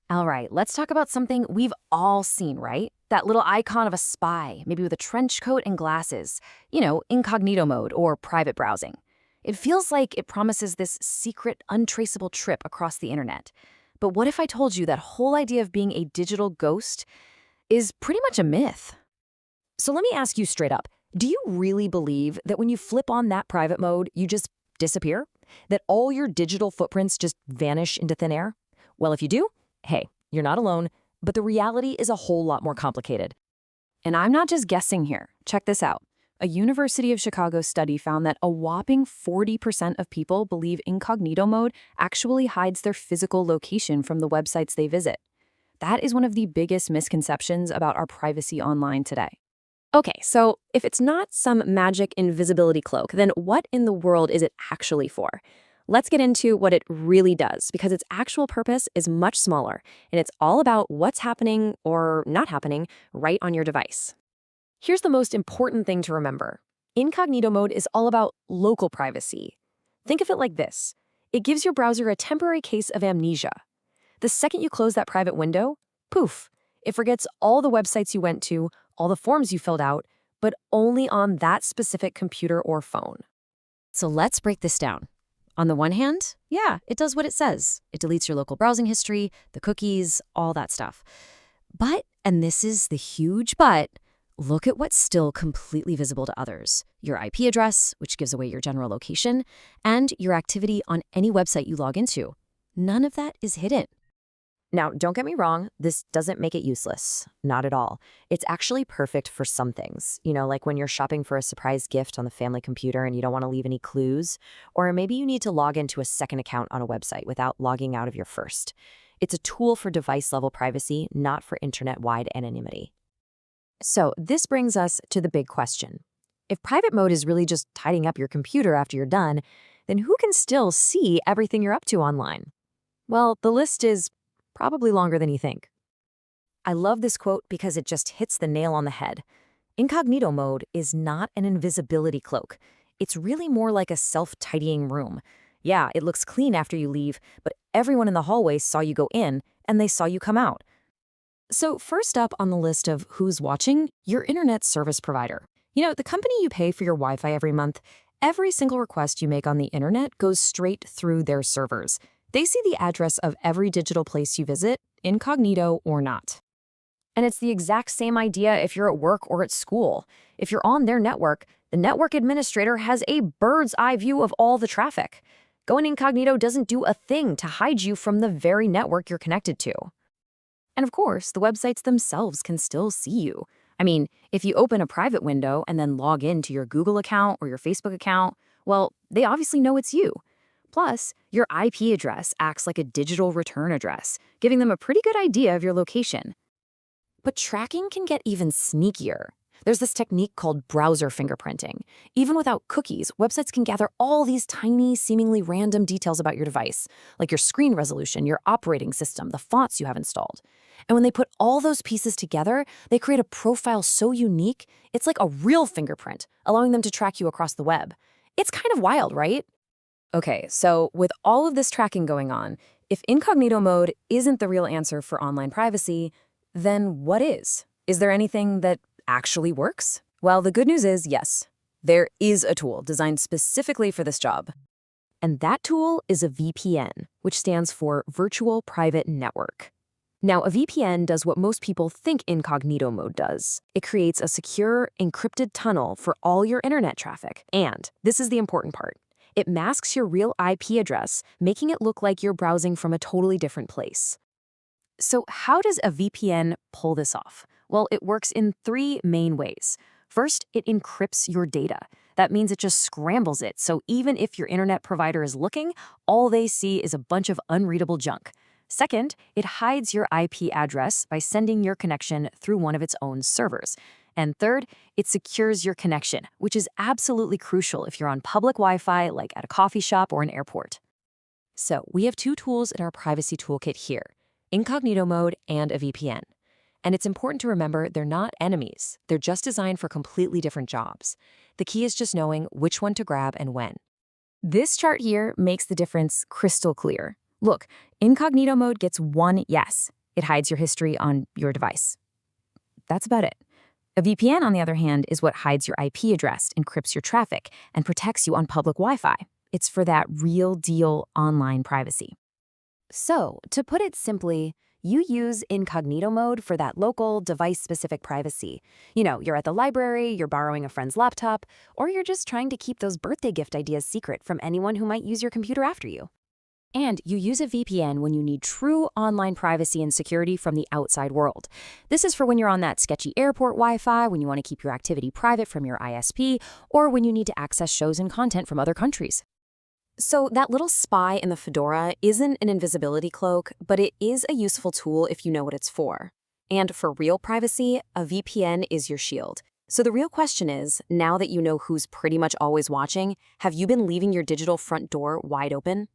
All right, let's talk about something we've all seen, right? That little icon of a spy, maybe with a trench coat and glasses. Incognito mode or private browsing. It feels like it promises this secret, untraceable trip across the internet. But what if I told you that whole idea of being a digital ghost is pretty much a myth? So let me ask you straight up. Do you really believe that when you flip on that private mode, you just disappear? That all your digital footprints just vanish into thin air? Well, if you do, hey, you're not alone, but the reality is a whole lot more complicated. And I'm not just guessing here. Check this out. A University of Chicago study found that a whopping 40% of people believe incognito mode actually hides their physical location from the websites they visit. That is one of the biggest misconceptions about our privacy online today. Okay, so if it's not some magic invisibility cloak, then what in the world is it actually for? Let's get into what it really does, because its actual purpose is much smaller, and it's all about what's happening or not happening right on your device. Here's the most important thing to remember. Incognito mode is all about local privacy. Think of it like this. It gives your browser a temporary case of amnesia. The second you close that private window, poof, it forgets all the websites you went to, all the forms you filled out, but only on that specific computer or phone. So let's break this down. On the one hand, yeah, it does what it says. It deletes your local browsing history, the cookies, all that stuff. But, and this is the huge but, look at what's still completely visible to others. Your IP address, which gives away your general location, and your activity on any website you log into. None of that is hidden. Now, don't get me wrong, this doesn't make it useless. Not at all. It's actually perfect for some things. Like when you're shopping for a surprise gift on the family computer and you don't want to leave any clues. Or maybe you need to log into a second account on a website without logging out of your first. It's a tool for device-level privacy, not for internet-wide anonymity. So this brings us to the big question. If private mode is really just tidying up your computer after you're done, then who can still see everything you're up to online? Well, the list is probably longer than you think. I love this quote because it just hits the nail on the head. Incognito mode is not an invisibility cloak. It's really more like a self-tidying room. Yeah, it looks clean after you leave, but everyone in the hallway saw you go in, and they saw you come out. So first up on the list of who's watching, your internet service provider. The company you pay for your Wi-Fi every month, every single request you make on the internet goes straight through their servers. They see the address of every digital place you visit, incognito or not. And it's the exact same idea if you're at work or at school. If you're on their network, the network administrator has a bird's eye view of all the traffic. Going incognito doesn't do a thing to hide you from the very network you're connected to. And of course, the websites themselves can still see you. I mean, if you open a private window and then log into your Google account or your Facebook account, well, they obviously know it's you. Plus, your IP address acts like a digital return address, giving them a pretty good idea of your location. But tracking can get even sneakier. There's this technique called browser fingerprinting. Even without cookies, websites can gather all these tiny, seemingly random details about your device, like your screen resolution, your operating system, the fonts you have installed. And when they put all those pieces together, they create a profile so unique, it's like a real fingerprint, allowing them to track you across the web. It's kind of wild, right? Okay, so with all of this tracking going on, if incognito mode isn't the real answer for online privacy, then what is? Is there anything that actually works? Well, the good news is yes, there is a tool designed specifically for this job. And that tool is a VPN, which stands for Virtual Private Network. Now, a VPN does what most people think incognito mode does. It creates a secure, encrypted tunnel for all your internet traffic. And this is the important part. It masks your real IP address, making it look like you're browsing from a totally different place. So how does a VPN pull this off? Well, it works in three main ways. First, it encrypts your data. That means it just scrambles it, so even if your internet provider is looking, all they see is a bunch of unreadable junk. Second, it hides your IP address by sending your connection through one of its own servers. And third, it secures your connection, which is absolutely crucial if you're on public Wi-Fi, like at a coffee shop or an airport. So we have two tools in our privacy toolkit here, incognito mode and a VPN. And it's important to remember they're not enemies. They're just designed for completely different jobs. The key is just knowing which one to grab and when. This chart here makes the difference crystal clear. Look, incognito mode gets one yes. It hides your history on your device. That's about it. A VPN, on the other hand, is what hides your IP address, encrypts your traffic, and protects you on public Wi-Fi. It's for that real deal online privacy. So, to put it simply, you use incognito mode for that local, device-specific privacy. You're at the library, you're borrowing a friend's laptop, or you're just trying to keep those birthday gift ideas secret from anyone who might use your computer after you. And you use a VPN when you need true online privacy and security from the outside world. This is for when you're on that sketchy airport Wi-Fi, when you want to keep your activity private from your ISP, or when you need to access shows and content from other countries. So that little spy in the fedora isn't an invisibility cloak, but it is a useful tool if you know what it's for. And for real privacy, a VPN is your shield. So the real question is, now that you know who's pretty much always watching, have you been leaving your digital front door wide open?